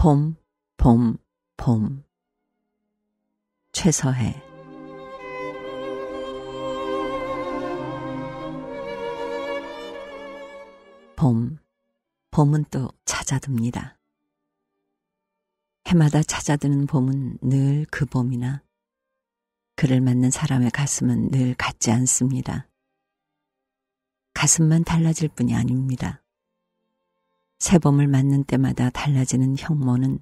봄, 봄, 봄. 최서해. 봄은 또 찾아듭니다. 해마다 찾아드는 봄은 늘 그 봄이나 그를 맞는 사람의 가슴은 늘 같지 않습니다. 가슴만 달라질 뿐이 아닙니다. 새 봄을 맞는 때마다 달라지는 형모는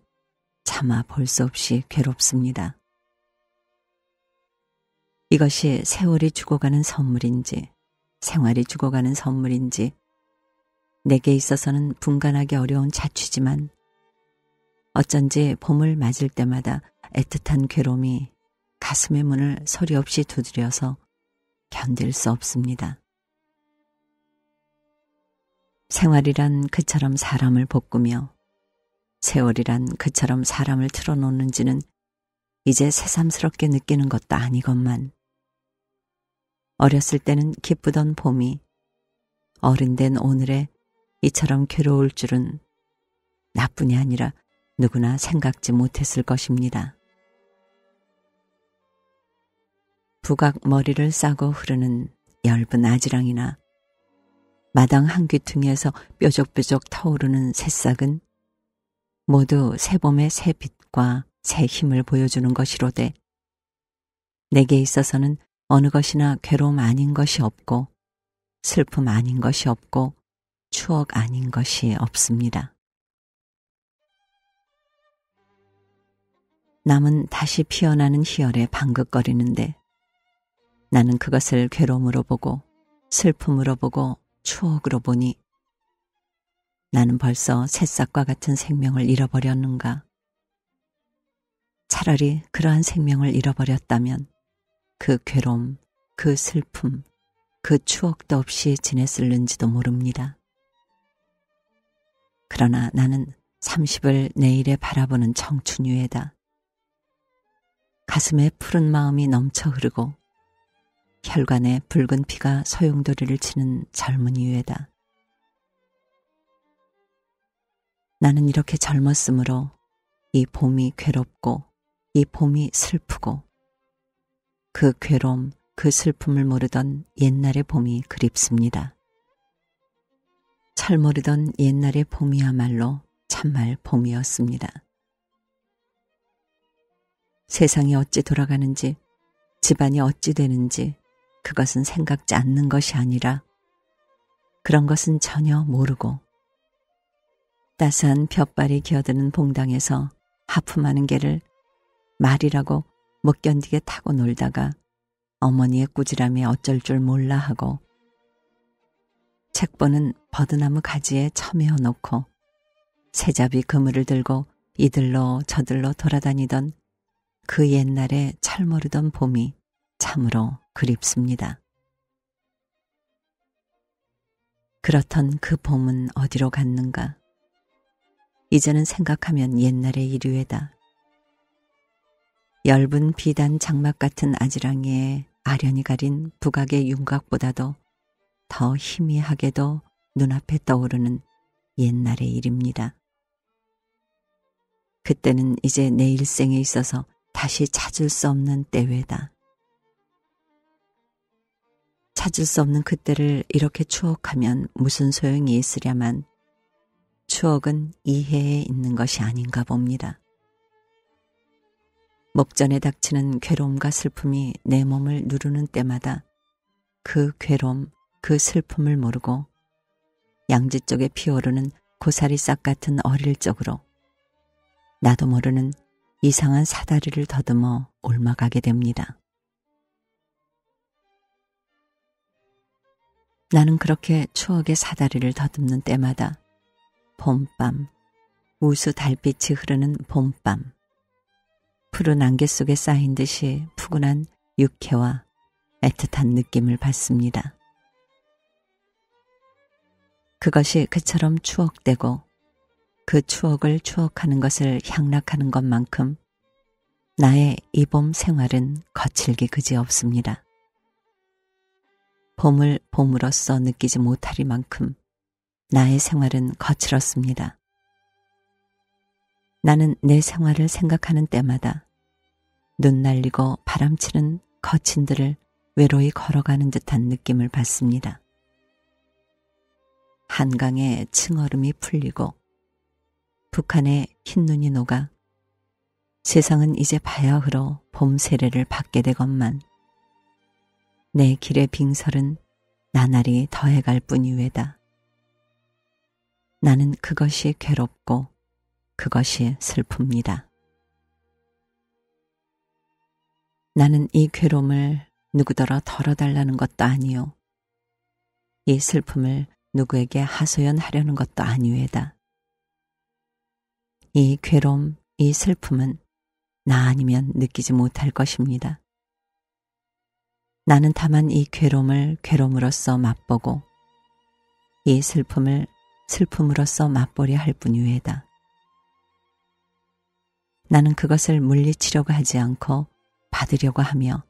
차마 볼 수 없이 괴롭습니다. 이것이 세월이 죽어가는 선물인지 생활이 죽어가는 선물인지 내게 있어서는 분간하기 어려운 자취지만 어쩐지 봄을 맞을 때마다 애틋한 괴로움이 가슴의 문을 소리 없이 두드려서 견딜 수 없습니다. 생활이란 그처럼 사람을 볶으며 세월이란 그처럼 사람을 틀어놓는지는 이제 새삼스럽게 느끼는 것도 아니건만 어렸을 때는 기쁘던 봄이 어른 된 오늘에 이처럼 괴로울 줄은 나뿐이 아니라 누구나 생각지 못했을 것입니다. 부각 머리를 싸고 흐르는 엷은 아지랑이나 마당 한 귀퉁이에서 뾰족뾰족 타오르는 새싹은 모두 새봄의 새 빛과 새 힘을 보여주는 것이로되 내게 있어서는 어느 것이나 괴로움 아닌 것이 없고 슬픔 아닌 것이 없고 추억 아닌 것이 없습니다. 남은 다시 피어나는 희열에 방긋거리는데 나는 그것을 괴로움으로 보고 슬픔으로 보고 추억으로 보니 나는 벌써 새싹과 같은 생명을 잃어버렸는가. 차라리 그러한 생명을 잃어버렸다면 그 괴로움, 그 슬픔, 그 추억도 없이 지냈을는지도 모릅니다. 그러나 나는 30을 내일에 바라보는 청춘유애다. 가슴에 푸른 마음이 넘쳐 흐르고 혈관에 붉은 피가 소용돌이를 치는 젊은 유애다. 나는 이렇게 젊었으므로 이 봄이 괴롭고 이 봄이 슬프고 그 괴로움, 그 슬픔을 모르던 옛날의 봄이 그립습니다. 철 모르던 옛날의 봄이야말로 참말 봄이었습니다. 세상이 어찌 돌아가는지, 집안이 어찌 되는지 그것은 생각지 않는 것이 아니라 그런 것은 전혀 모르고 따스한 볕발이 기어드는 봉당에서 하품하는 개를 말이라고 못 견디게 타고 놀다가 어머니의 꾸지람에 어쩔 줄 몰라 하고 책보는 버드나무 가지에 처매어 놓고 새잡이 그물을 들고 이들로 저들로 돌아다니던 그 옛날에 철 모르던 봄이 참으로 그립습니다. 그렇던 그 봄은 어디로 갔는가? 이제는 생각하면 옛날의 일유애다. 엷은 비단 장막 같은 아지랑이에 아련히 가린 부각의 윤곽보다도 더 희미하게도 눈앞에 떠오르는 옛날의 일입니다. 그때는 이제 내 일생에 있어서 다시 찾을 수 없는 때외다. 찾을 수 없는 그때를 이렇게 추억하면 무슨 소용이 있으랴만 추억은 이해에 있는 것이 아닌가 봅니다. 목전에 닥치는 괴로움과 슬픔이 내 몸을 누르는 때마다 그 괴로움, 그 슬픔을 모르고 양지 쪽에 피어오르는 고사리싹 같은 어릴 적으로 나도 모르는 이상한 사다리를 더듬어 옮아가게 됩니다. 나는 그렇게 추억의 사다리를 더듬는 때마다 봄밤, 우수 달빛이 흐르는 봄밤, 푸른 안개 속에 쌓인 듯이 푸근한 유쾌와 애틋한 느낌을 받습니다. 그것이 그처럼 추억되고 그 추억을 추억하는 것을 향락하는 것만큼 나의 이 봄 생활은 거칠기 그지없습니다. 봄을 봄으로써 느끼지 못하리만큼 나의 생활은 거칠었습니다. 나는 내 생활을 생각하는 때마다 눈 날리고 바람치는 거친들을 외로이 걸어가는 듯한 느낌을 받습니다. 한강에 층얼음이 풀리고 북한의 흰눈이 녹아 세상은 이제 바야흐로 봄 세례를 받게 되건만 내 길의 빙설은 나날이 더해갈 뿐이외다. 나는 그것이 괴롭고 그것이 슬픕니다. 나는 이 괴로움을 누구더러 덜어달라는 것도 아니요. 이 슬픔을 누구에게 하소연하려는 것도 아니외다. 이 괴로움, 이 슬픔은 나 아니면 느끼지 못할 것입니다. 나는 다만 이 괴로움을 괴로움으로써 맛보고 이 슬픔을 슬픔으로써 맛보려 할 뿐이외다. 나는 그것을 물리치려고 하지 않고 받으려고 하며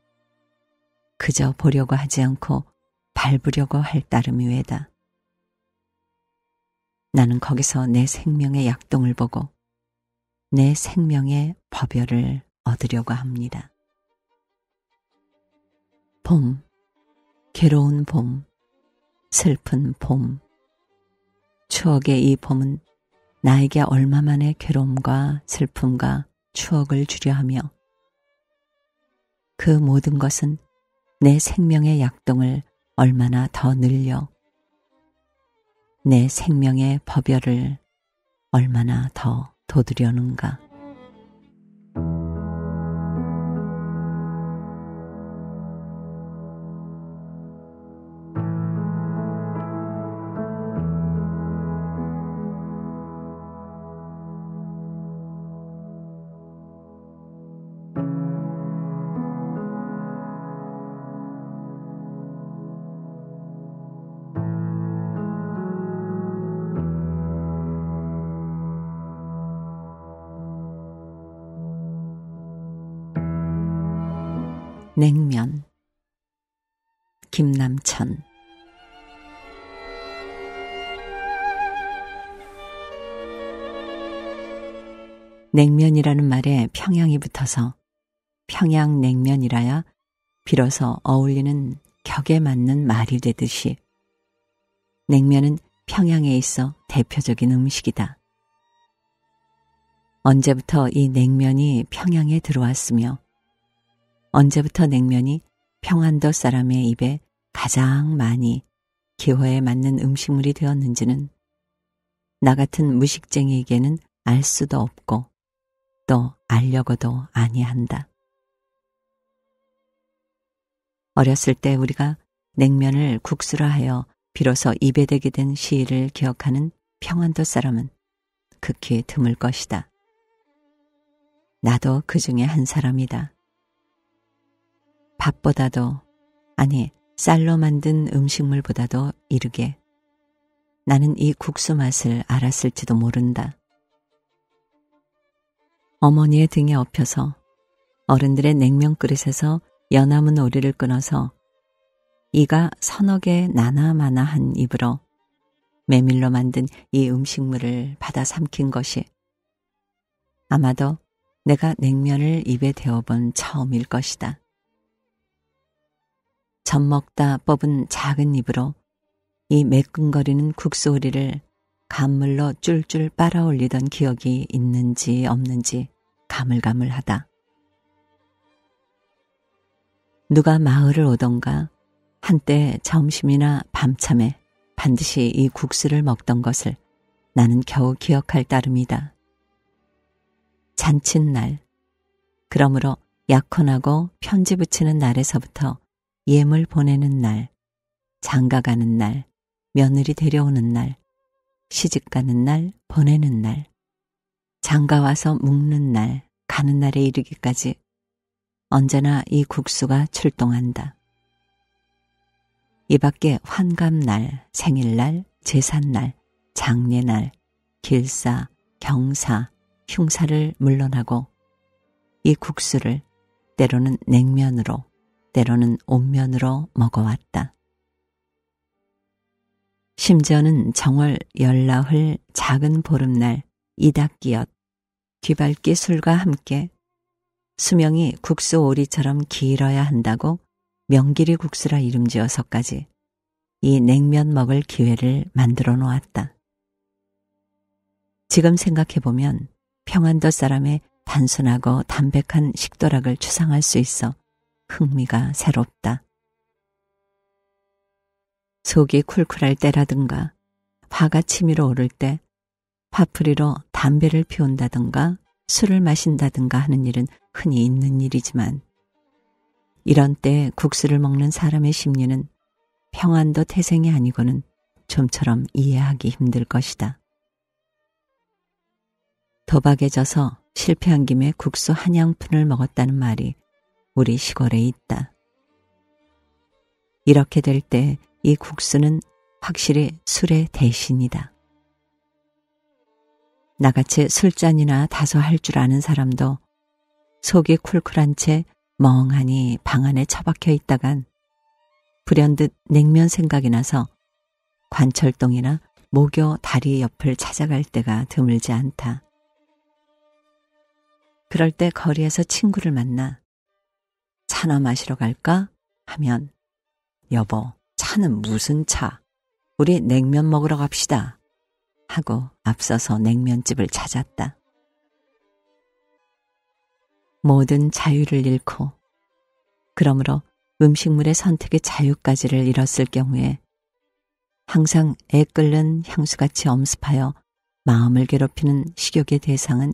그저 보려고 하지 않고 밟으려고 할 따름이외다. 나는 거기서 내 생명의 약동을 보고 내 생명의 법열을 얻으려고 합니다. 봄, 괴로운 봄, 슬픈 봄. 추억의 이 봄은 나에게 얼마만의 괴로움과 슬픔과 추억을 주려 하며 그 모든 것은 내 생명의 약동을 얼마나 더 늘려 내 생명의 법열을 얼마나 더 돋으려는가. 냉면. 김남천. 냉면이라는 말에 평양이 붙어서 평양냉면이라야 비로소 어울리는 격에 맞는 말이 되듯이 냉면은 평양에 있어 대표적인 음식이다. 언제부터 이 냉면이 평양에 들어왔으며 언제부터 냉면이 평안도 사람의 입에 가장 많이 기호에 맞는 음식물이 되었는지는 나 같은 무식쟁이에게는 알 수도 없고 또 알려고도 아니한다. 어렸을 때 우리가 냉면을 국수라 하여 비로소 입에 대게 된 시일을 기억하는 평안도 사람은 극히 드물 것이다. 나도 그 중에 한 사람이다. 밥보다도, 아니 쌀로 만든 음식물보다도 이르게 나는 이 국수 맛을 알았을지도 모른다. 어머니의 등에 엎여서 어른들의 냉면 그릇에서 연암은 오리를 끊어서 이가 서너 개 나나마나한 입으로 메밀로 만든 이 음식물을 받아 삼킨 것이 아마도 내가 냉면을 입에 대어본 처음일 것이다. 젖 먹다 뽑은 작은 입으로 이 매끈거리는 국수오리를 간물로 쫄쫄 빨아올리던 기억이 있는지 없는지 가물가물하다. 누가 마을을 오던가 한때 점심이나 밤참에 반드시 이 국수를 먹던 것을 나는 겨우 기억할 따름이다. 잔칫날, 그러므로 약혼하고 편지 붙이는 날에서부터 예물 보내는 날, 장가가는 날, 며느리 데려오는 날, 시집가는 날, 보내는 날, 장가와서 묵는 날, 가는 날에 이르기까지 언제나 이 국수가 출동한다. 이 밖에 환갑날, 생일날, 제삿날, 장례날, 길사, 경사, 흉사를 물러나고 이 국수를 때로는 냉면으로 때로는 온면으로 먹어왔다. 심지어는 정월 열나흘 작은 보름날 이닥기엇 뒤밟기 술과 함께 수명이 국수 오리처럼 길어야 한다고 명길이 국수라 이름 지어서까지 이 냉면 먹을 기회를 만들어 놓았다. 지금 생각해보면 평안도 사람의 단순하고 담백한 식도락을 추상할 수 있어 흥미가 새롭다. 속이 쿨쿨할 때라든가 화가 치밀어 오를 때 화풀이로 담배를 피운다든가 술을 마신다든가 하는 일은 흔히 있는 일이지만 이런 때 국수를 먹는 사람의 심리는 평안도 태생이 아니고는 좀처럼 이해하기 힘들 것이다. 도박에 져서 실패한 김에 국수 한 양푼을 먹었다는 말이 우리 시골에 있다. 이렇게 될 때 이 국수는 확실히 술의 대신이다. 나같이 술잔이나 다소 할 줄 아는 사람도 속이 쿨쿨한 채 멍하니 방 안에 처박혀 있다간 불현듯 냉면 생각이 나서 관철동이나 모교 다리 옆을 찾아갈 때가 드물지 않다. 그럴 때 거리에서 친구를 만나 차나 마시러 갈까? 하면 여보, 차는 무슨 차? 우리 냉면 먹으러 갑시다. 하고 앞서서 냉면집을 찾았다. 모든 자유를 잃고 그러므로 음식물의 선택의 자유까지를 잃었을 경우에 항상 애끓는 향수같이 엄습하여 마음을 괴롭히는 식욕의 대상은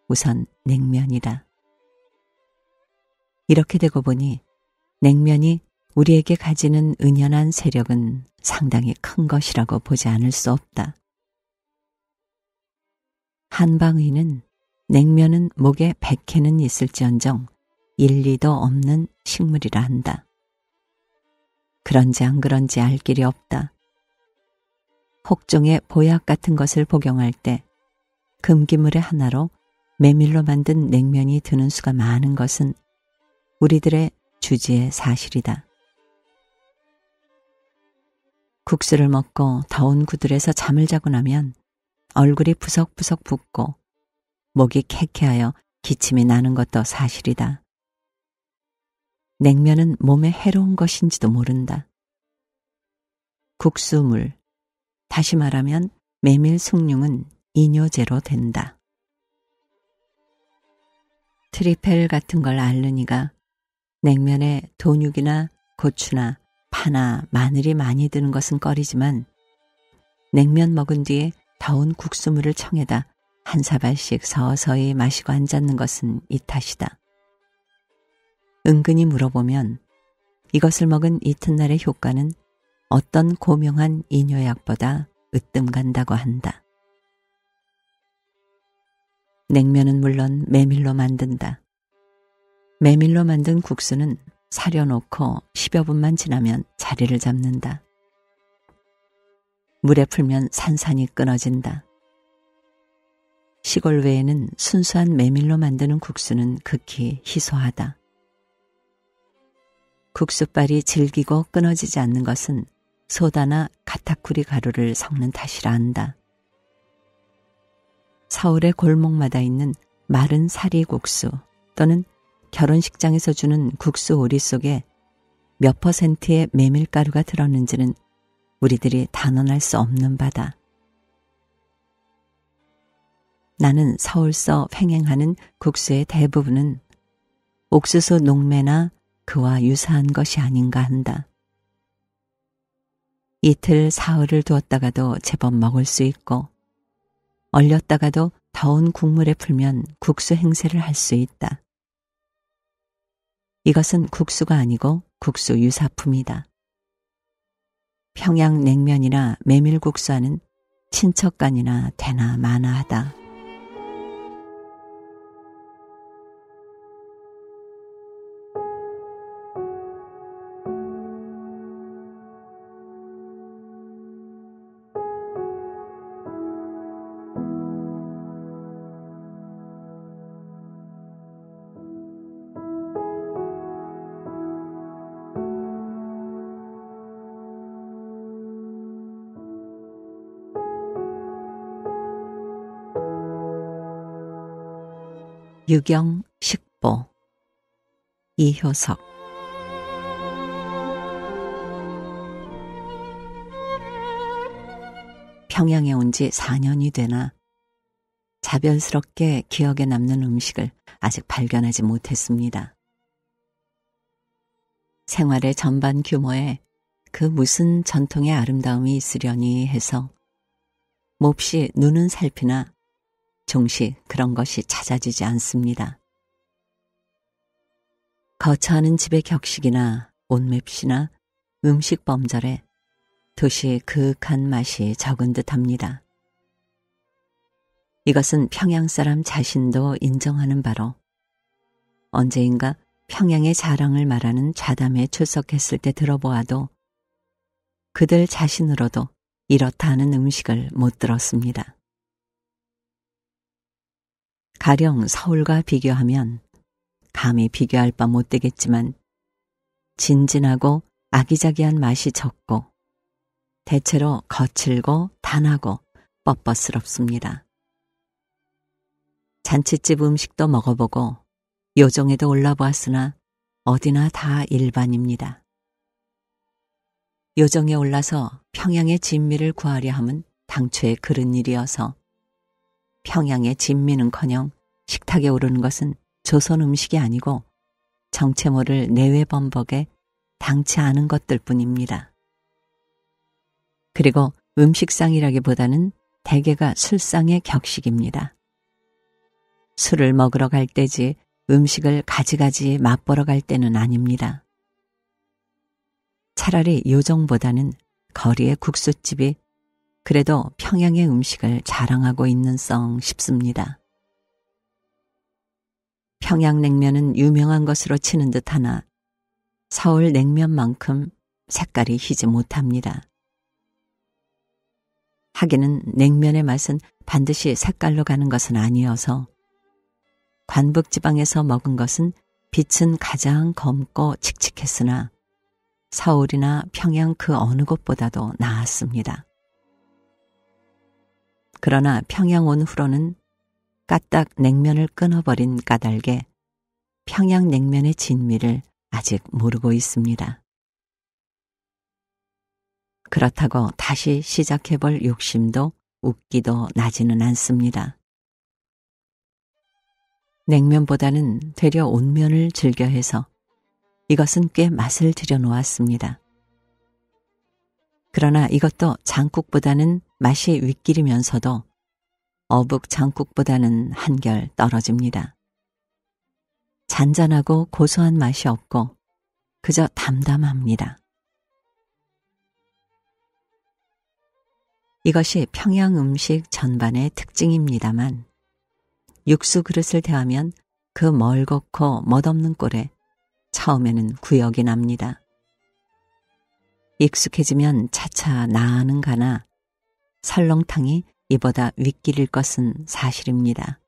우선 냉면이다. 이렇게 되고 보니 냉면이 우리에게 가지는 은연한 세력은 상당히 큰 것이라고 보지 않을 수 없다. 한방의는 냉면은 목에 백해는 있을지언정 일리도 없는 식물이라 한다. 그런지 안 그런지 알 길이 없다. 혹종의 보약 같은 것을 복용할 때 금기물의 하나로 메밀로 만든 냉면이 드는 수가 많은 것은 우리들의 주지의 사실이다. 국수를 먹고 더운 구들에서 잠을 자고 나면 얼굴이 부석부석 붓고 목이 쾌쾌하여 기침이 나는 것도 사실이다. 냉면은 몸에 해로운 것인지도 모른다. 국수물, 다시 말하면 메밀 숭늉은 이뇨제로 된다. 트리펠 같은 걸 앓으니가 냉면에 돈육이나 고추나 파나 마늘이 많이 드는 것은 꺼리지만 냉면 먹은 뒤에 더운 국수물을 청에다 한 사발씩 서서히 마시고 앉았는 것은 이 탓이다. 은근히 물어보면 이것을 먹은 이튿날의 효과는 어떤 고명한 이뇨약보다 으뜸 간다고 한다. 냉면은 물론 메밀로 만든다. 메밀로 만든 국수는 사려놓고 10여 분만 지나면 자리를 잡는다. 물에 풀면 산산이 끊어진다. 시골 외에는 순수한 메밀로 만드는 국수는 극히 희소하다. 국수빨이 질기고 끊어지지 않는 것은 소다나 가타쿠리 가루를 섞는 탓이라 한다. 서울의 골목마다 있는 마른 사리국수 또는 결혼식장에서 주는 국수 오리 속에 몇 %의 메밀가루가 들었는지는 우리들이 단언할 수 없는 바다. 나는 서울서 횡행하는 국수의 대부분은 옥수수 녹매나 그와 유사한 것이 아닌가 한다. 이틀 사흘을 두었다가도 제법 먹을 수 있고 얼렸다가도 더운 국물에 풀면 국수 행세를 할 수 있다. 이것은 국수가 아니고 국수 유사품이다. 평양냉면이나 메밀국수와는 친척간이나 되나 마나 하다. 유경 식보 이효석 평양에 온 지 4년이 되나 자별스럽게 기억에 남는 음식을 아직 발견하지 못했습니다. 생활의 전반 규모에 그 무슨 전통의 아름다움이 있으려니 해서 몹시 눈은 살피나 종시 그런 것이 찾아지지 않습니다. 거처하는 집의 격식이나 옷맵시나 음식 범절에 도시 그윽한 맛이 적은 듯합니다. 이것은 평양 사람 자신도 인정하는 바로 언제인가 평양의 자랑을 말하는 좌담에 출석했을 때 들어보아도 그들 자신으로도 이렇다 하는 음식을 못 들었습니다. 가령 서울과 비교하면 감히 비교할 바 못 되겠지만 진진하고 아기자기한 맛이 적고 대체로 거칠고 단하고 뻣뻣스럽습니다. 잔칫집 음식도 먹어보고 요정에도 올라보았으나 어디나 다 일반입니다. 요정에 올라서 평양의 진미를 구하려 함은 당초에 그런 일이어서 평양의 진미는커녕 식탁에 오르는 것은 조선 음식이 아니고 정체 모를 내외 범벅에 당치 않은 것들 뿐입니다. 그리고 음식상이라기보다는 대개가 술상의 격식입니다. 술을 먹으러 갈 때지 음식을 가지가지 맛보러 갈 때는 아닙니다. 차라리 요정보다는 거리의 국수집이 그래도 평양의 음식을 자랑하고 있는 성 싶습니다. 평양냉면은 유명한 것으로 치는 듯하나 서울 냉면만큼 색깔이 희지 못합니다. 하기는 냉면의 맛은 반드시 색깔로 가는 것은 아니어서 관북지방에서 먹은 것은 빛은 가장 검고 칙칙했으나 서울이나 평양 그 어느 곳보다도 나았습니다. 그러나 평양 온 후로는 까딱 냉면을 끊어버린 까닭에 평양 냉면의 진미를 아직 모르고 있습니다. 그렇다고 다시 시작해볼 욕심도 웃기도 나지는 않습니다. 냉면보다는 되려 온면을 즐겨해서 이것은 꽤 맛을 들여놓았습니다. 그러나 이것도 장국보다는 맛이 윗길이면서도 어북 장국보다는 한결 떨어집니다. 잔잔하고 고소한 맛이 없고 그저 담담합니다. 이것이 평양 음식 전반의 특징입니다만 육수 그릇을 대하면 그 멀겋고 멋없는 꼴에 처음에는 구역이 납니다. 익숙해지면 차차 나아는 가나 설렁탕이 이보다 윗길일 것은 사실입니다.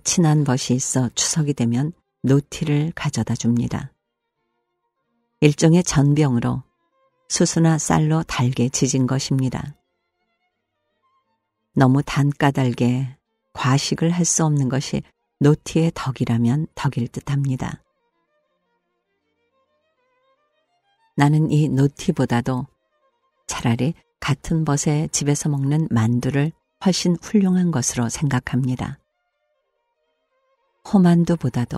친한 벗이 있어 추석이 되면 노티를 가져다 줍니다. 일종의 전병으로 수수나 쌀로 달게 지진 것입니다. 너무 단까닭에 과식을 할 수 없는 것이 노티의 덕이라면 덕일 듯합니다. 나는 이 노티보다도 차라리 같은 벗에 집에서 먹는 만두를 훨씬 훌륭한 것으로 생각합니다. 호만두보다도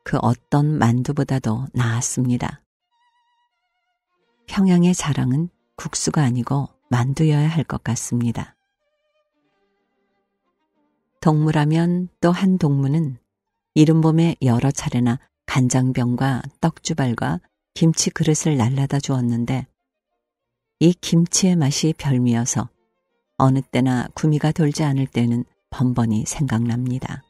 그 어떤 만두보다도 나았습니다. 평양의 자랑은 국수가 아니고 만두여야 할 것 같습니다. 동무라면 또 한 동무는 이른 봄에 여러 차례나 간장병과 떡주발과 김치 그릇을 날라다 주었는데 이 김치의 맛이 별미여서 어느 때나 구미가 돌지 않을 때는 번번이 생각납니다.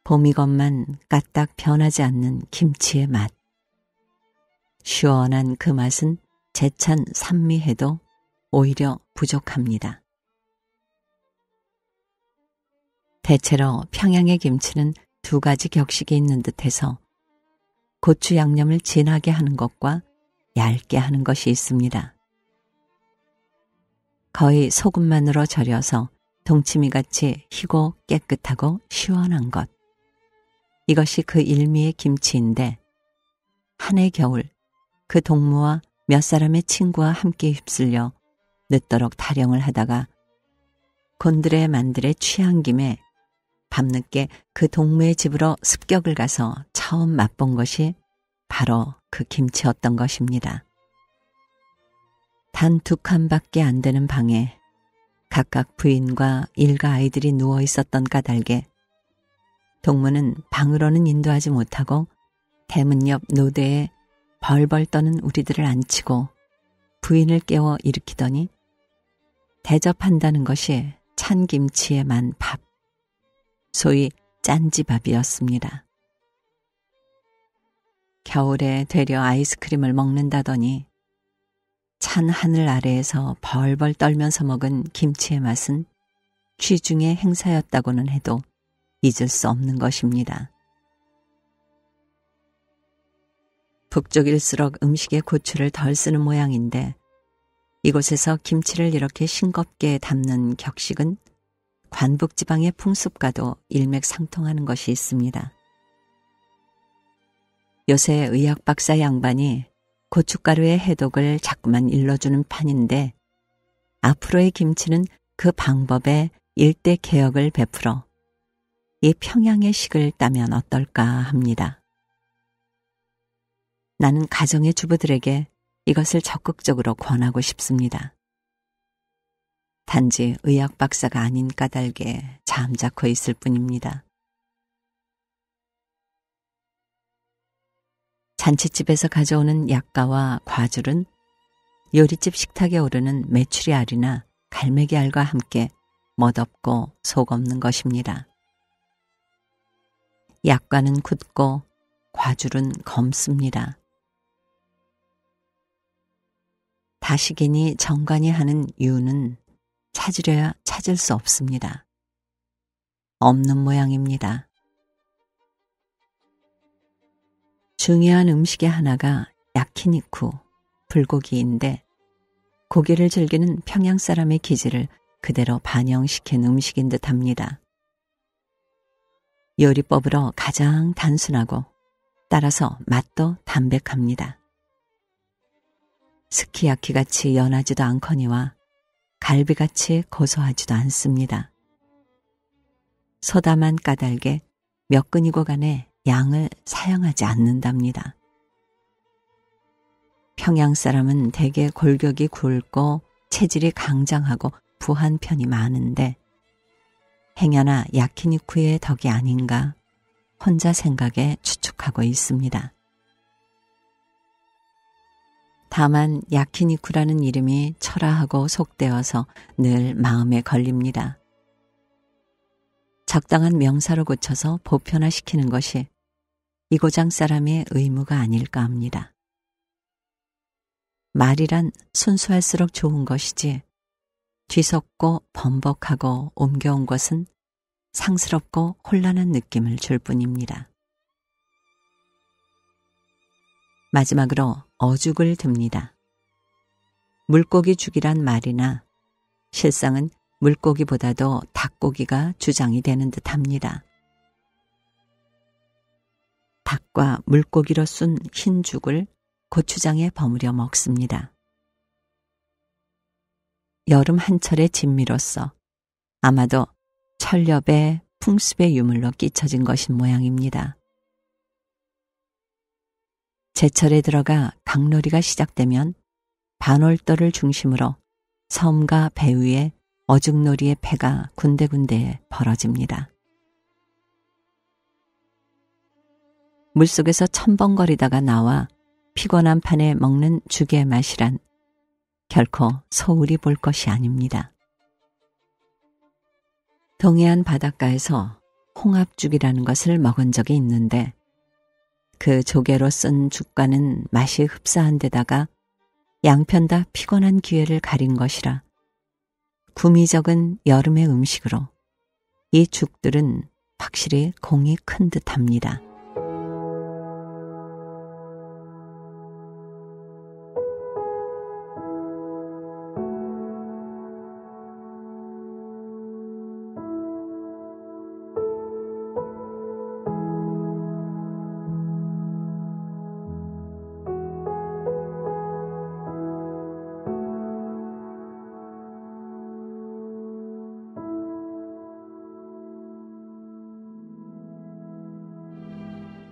봄이건만 까딱 변하지 않는 김치의 맛. 시원한 그 맛은 제찬 산미해도 오히려 부족합니다. 대체로 평양의 김치는 두 가지 격식이 있는 듯해서 고추 양념을 진하게 하는 것과 얇게 하는 것이 있습니다. 거의 소금만으로 절여서 동치미같이 희고 깨끗하고 시원한 것. 이것이 그 일미의 김치인데 한 해 겨울 그 동무와 몇 사람의 친구와 함께 휩쓸려 늦도록 타령을 하다가 곤드레 만드레 취한 김에 밤늦게 그 동무의 집으로 습격을 가서 처음 맛본 것이 바로 그 김치였던 것입니다. 단 2칸밖에 안 되는 방에 각각 부인과 일가 아이들이 누워 있었던 까닭에 동무는 방으로는 인도하지 못하고 대문 옆 노대에 벌벌 떠는 우리들을 앉히고 부인을 깨워 일으키더니 대접한다는 것이 찬 김치에 만 밥, 소위 짠지밥이었습니다. 겨울에 되려 아이스크림을 먹는다더니 찬 하늘 아래에서 벌벌 떨면서 먹은 김치의 맛은 취중의 행사였다고는 해도 잊을 수 없는 것입니다. 북쪽일수록 음식에 고추를 덜 쓰는 모양인데 이곳에서 김치를 이렇게 싱겁게 담는 격식은 관북지방의 풍습과도 일맥상통하는 것이 있습니다. 요새 의학 박사 양반이 고춧가루의 해독을 자꾸만 일러주는 판인데 앞으로의 김치는 그 방법에 일대 개혁을 베풀어 이 평양의 식을 따면 어떨까 합니다. 나는 가정의 주부들에게 이것을 적극적으로 권하고 싶습니다. 단지 의학 박사가 아닌 까닭에 잠자코 있을 뿐입니다. 잔치집에서 가져오는 약과와 과줄은 요리집 식탁에 오르는 메추리 알이나 갈매기 알과 함께 멋없고 속 없는 것입니다. 약과는 굳고 과줄은 검습니다. 다시기니 정관이 하는 이유는 찾으려야 찾을 수 없습니다. 없는 모양입니다. 중요한 음식의 하나가 야키니쿠, 불고기인데 고기를 즐기는 평양 사람의 기질을 그대로 반영시킨 음식인 듯합니다. 요리법으로 가장 단순하고 따라서 맛도 담백합니다. 스키야키같이 연하지도 않거니와 갈비같이 고소하지도 않습니다. 소다만 까닭에 몇 근이고 간에 양을 사용하지 않는답니다. 평양 사람은 대개 골격이 굵고 체질이 강장하고 부한 편이 많은데 행여나 야키니쿠의 덕이 아닌가 혼자 생각에 추측하고 있습니다. 다만 야키니쿠라는 이름이 철화하고 속되어서 늘 마음에 걸립니다. 적당한 명사로 고쳐서 보편화시키는 것이 이 고장 사람의 의무가 아닐까 합니다. 말이란 순수할수록 좋은 것이지 뒤섞고 번복하고 옮겨온 것은 상스럽고 혼란한 느낌을 줄 뿐입니다. 마지막으로 어죽을 듭니다. 물고기 죽이란 말이나 실상은 물고기보다도 닭고기가 주장이 되는 듯합니다. 닭과 물고기로 쓴 흰죽을 고추장에 버무려 먹습니다. 여름 한철의 진미로서 아마도 철렵의 풍습의 유물로 끼쳐진 것인 모양입니다. 제철에 들어가 강놀이가 시작되면 반월도를 중심으로 섬과 배 위에 어죽놀이의 패가 군데군데 벌어집니다. 물속에서 첨벙거리다가 나와 피곤한 판에 먹는 죽의 맛이란 결코 소홀히 볼 것이 아닙니다. 동해안 바닷가에서 홍합죽이라는 것을 먹은 적이 있는데 그 조개로 쓴 죽과는 맛이 흡사한 데다가 양편 다 피곤한 기회를 가린 것이라 구미 적은 여름의 음식으로 이 죽들은 확실히 공이 큰 듯합니다.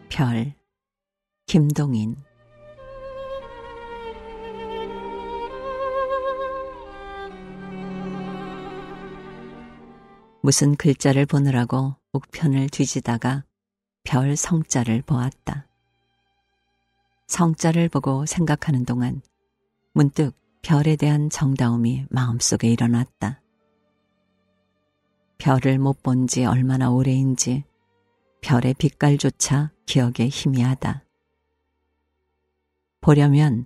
별, 김동인. 무슨 글자를 보느라고 옥편을 뒤지다가 별 성자를 보았다. 성자를 보고 생각하는 동안 문득 별에 대한 정다움이 마음속에 일어났다. 별을 못 본 지 얼마나 오래인지 별의 빛깔조차 기억에 희미하다. 보려면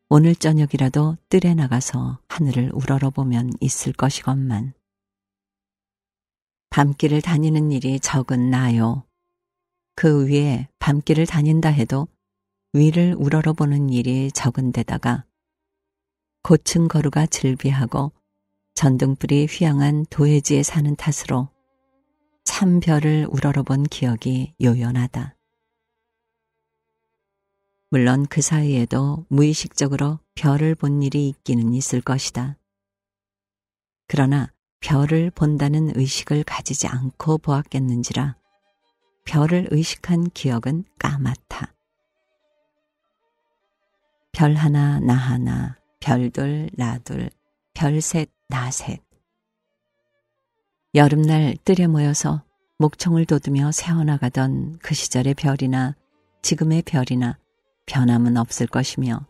오늘 저녁이라도 뜰에 나가서 하늘을 우러러보면 있을 것이건만. 밤길을 다니는 일이 적은 나요. 그 위에 밤길을 다닌다 해도 위를 우러러보는 일이 적은 데다가 고층 거루가 즐비하고 전등불이 휘황한 도해지에 사는 탓으로 참 별을 우러러본 기억이 요연하다. 물론 그 사이에도 무의식적으로 별을 본 일이 있기는 있을 것이다. 그러나 별을 본다는 의식을 가지지 않고 보았겠는지라 별을 의식한 기억은 까맣다. 별 하나 나 하나, 별둘 나둘, 별셋 나셋. 여름날 뜰에 모여서 목청을 돋우며 새어나가던 그 시절의 별이나 지금의 별이나 변함은 없을 것이며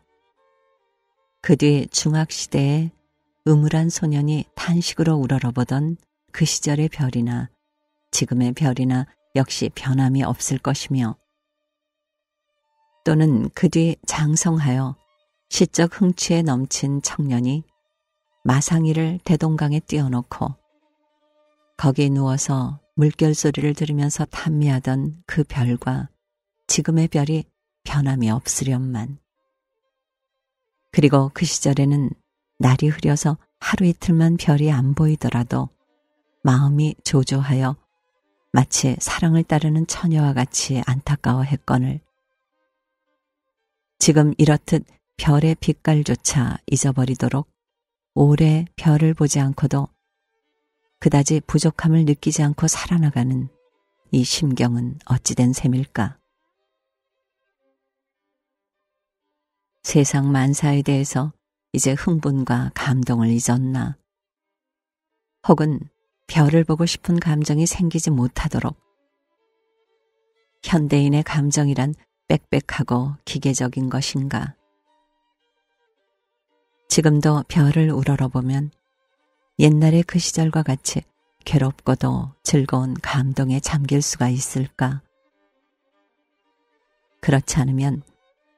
그 뒤 중학시대에 음울한 소년이 탄식으로 우러러보던 그 시절의 별이나 지금의 별이나 역시 변함이 없을 것이며 또는 그 뒤 장성하여 시적 흥취에 넘친 청년이 마상이를 대동강에 띄워놓고 거기에 누워서 물결 소리를 들으면서 탐미하던 그 별과 지금의 별이 변함이 없으련만. 그리고 그 시절에는 날이 흐려서 하루 이틀만 별이 안 보이더라도 마음이 조조하여 마치 사랑을 따르는 처녀와 같이 안타까워했거늘 지금 이렇듯 별의 빛깔조차 잊어버리도록 오래 별을 보지 않고도 그다지 부족함을 느끼지 않고 살아나가는 이 심경은 어찌된 셈일까? 세상 만사에 대해서 이제 흥분과 감동을 잊었나? 혹은 별을 보고 싶은 감정이 생기지 못하도록 현대인의 감정이란 빽빽하고 기계적인 것인가? 지금도 별을 우러러보면 옛날의 그 시절과 같이 괴롭고도 즐거운 감동에 잠길 수가 있을까? 그렇지 않으면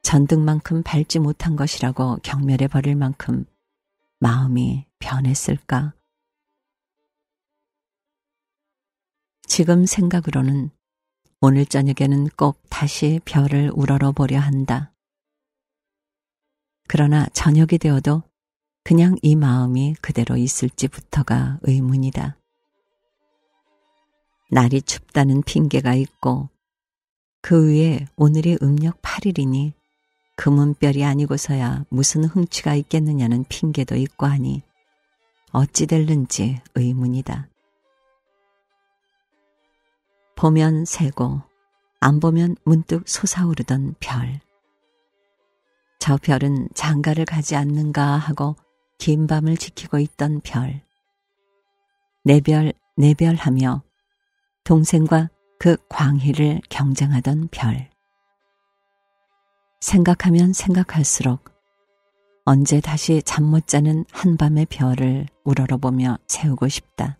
전등만큼 밝지 못한 것이라고 경멸해 버릴 만큼 마음이 변했을까? 지금 생각으로는 오늘 저녁에는 꼭 다시 별을 우러러보려 한다. 그러나 저녁이 되어도 그냥 이 마음이 그대로 있을지부터가 의문이다. 날이 춥다는 핑계가 있고 그 위에 오늘이 음력 8일이니 금은별이 아니고서야 무슨 흥취가 있겠느냐는 핑계도 있고 하니 어찌 될는지 의문이다. 보면 새고 안 보면 문득 솟아오르던 별. 저 별은 장가를 가지 않는가 하고 긴 밤을 지키고 있던 별. 내 별, 내 별 하며 동생과 그 광희를 경쟁하던 별. 생각하면 생각할수록 언제 다시 잠 못 자는 한밤의 별을 우러러보며 세우고 싶다.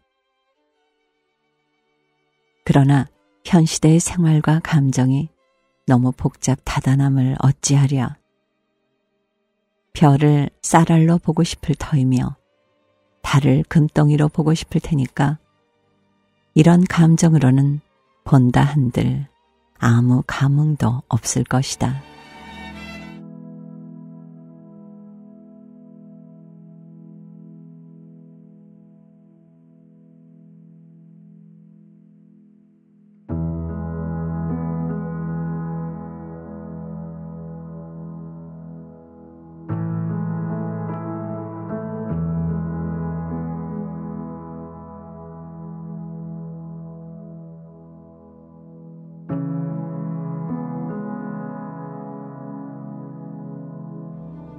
그러나 현 시대의 생활과 감정이 너무 복잡 다단함을 어찌하랴. 별을 쌀알로 보고 싶을 터이며 달을 금덩이로 보고 싶을 테니까 이런 감정으로는 본다 한들 아무 감흥도 없을 것이다.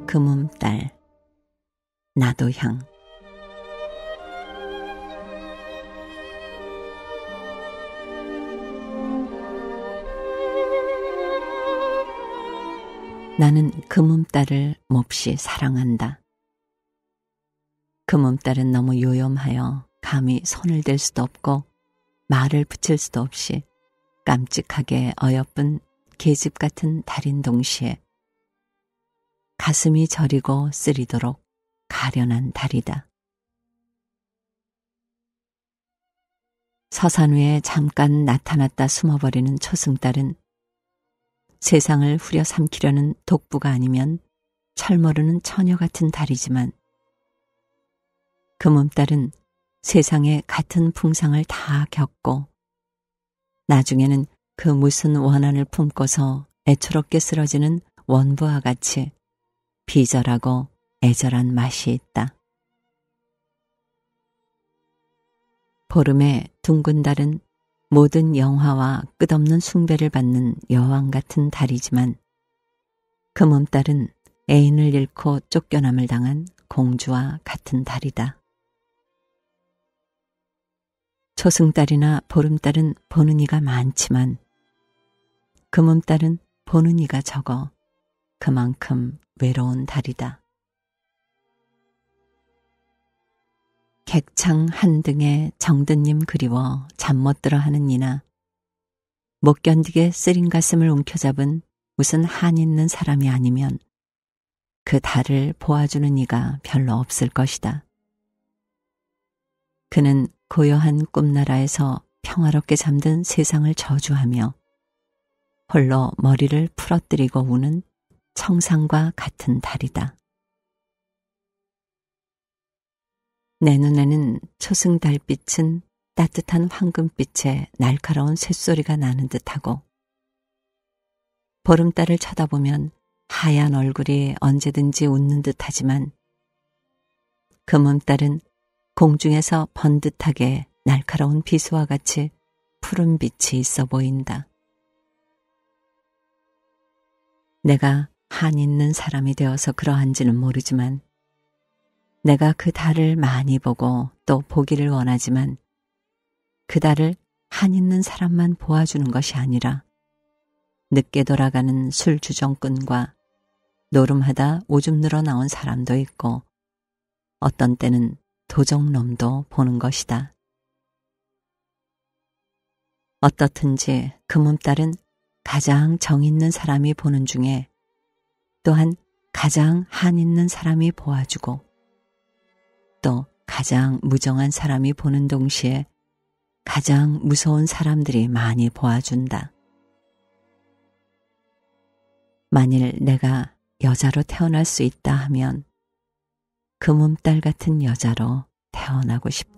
금음딸 나도향. 나는 금음딸을 몹시 사랑한다. 금음딸은 너무 요염하여 감히 손을 댈 수도 없고 말을 붙일 수도 없이 깜찍하게 어여쁜 계집 같은 달인 동시에 가슴이 저리고 쓰리도록 가련한 달이다. 서산 위에 잠깐 나타났다 숨어버리는 초승달은 세상을 후려 삼키려는 독부가 아니면 철모르는 처녀 같은 달이지만 금음달은 세상의 같은 풍상을 다 겪고 나중에는 그 무슨 원한을 품고서 애초롭게 쓰러지는 원부와 같이 비절하고 애절한 맛이 있다. 보름의 둥근 달은 모든 영화와 끝없는 숭배를 받는 여왕 같은 달이지만 금음달은 애인을 잃고 쫓겨남을 당한 공주와 같은 달이다. 초승달이나 보름달은 보는 이가 많지만 금음달은 보는 이가 적어 그만큼 외로운 달이다. 객창 한등에 정든님 그리워 잠 못 들어 하는 이나 못 견디게 쓰린 가슴을 움켜잡은 무슨 한 있는 사람이 아니면 그 달을 보아주는 이가 별로 없을 것이다. 그는 고요한 꿈나라에서 평화롭게 잠든 세상을 저주하며 홀로 머리를 풀어뜨리고 우는 청상과 같은 달이다. 내 눈에는 초승달빛은 따뜻한 황금빛에 날카로운 쇳소리가 나는 듯하고 보름달을 쳐다보면 하얀 얼굴이 언제든지 웃는 듯하지만 금음달은 공중에서 번듯하게 날카로운 비수와 같이 푸른 빛이 있어 보인다. 내가 한 있는 사람이 되어서 그러한지는 모르지만 내가 그 달을 많이 보고 또 보기를 원하지만 그 달을 한 있는 사람만 보아주는 것이 아니라 늦게 돌아가는 술주정꾼과 노름하다 오줌 늘어 나온 사람도 있고 어떤 때는 도적놈도 보는 것이다. 어떻든지 금음달은 가장 정 있는 사람이 보는 중에 또한 가장 한 있는 사람이 보아주고 또 가장 무정한 사람이 보는 동시에 가장 무서운 사람들이 많이 보아준다. 만일 내가 여자로 태어날 수 있다 하면 금음달 같은 여자로 태어나고 싶다.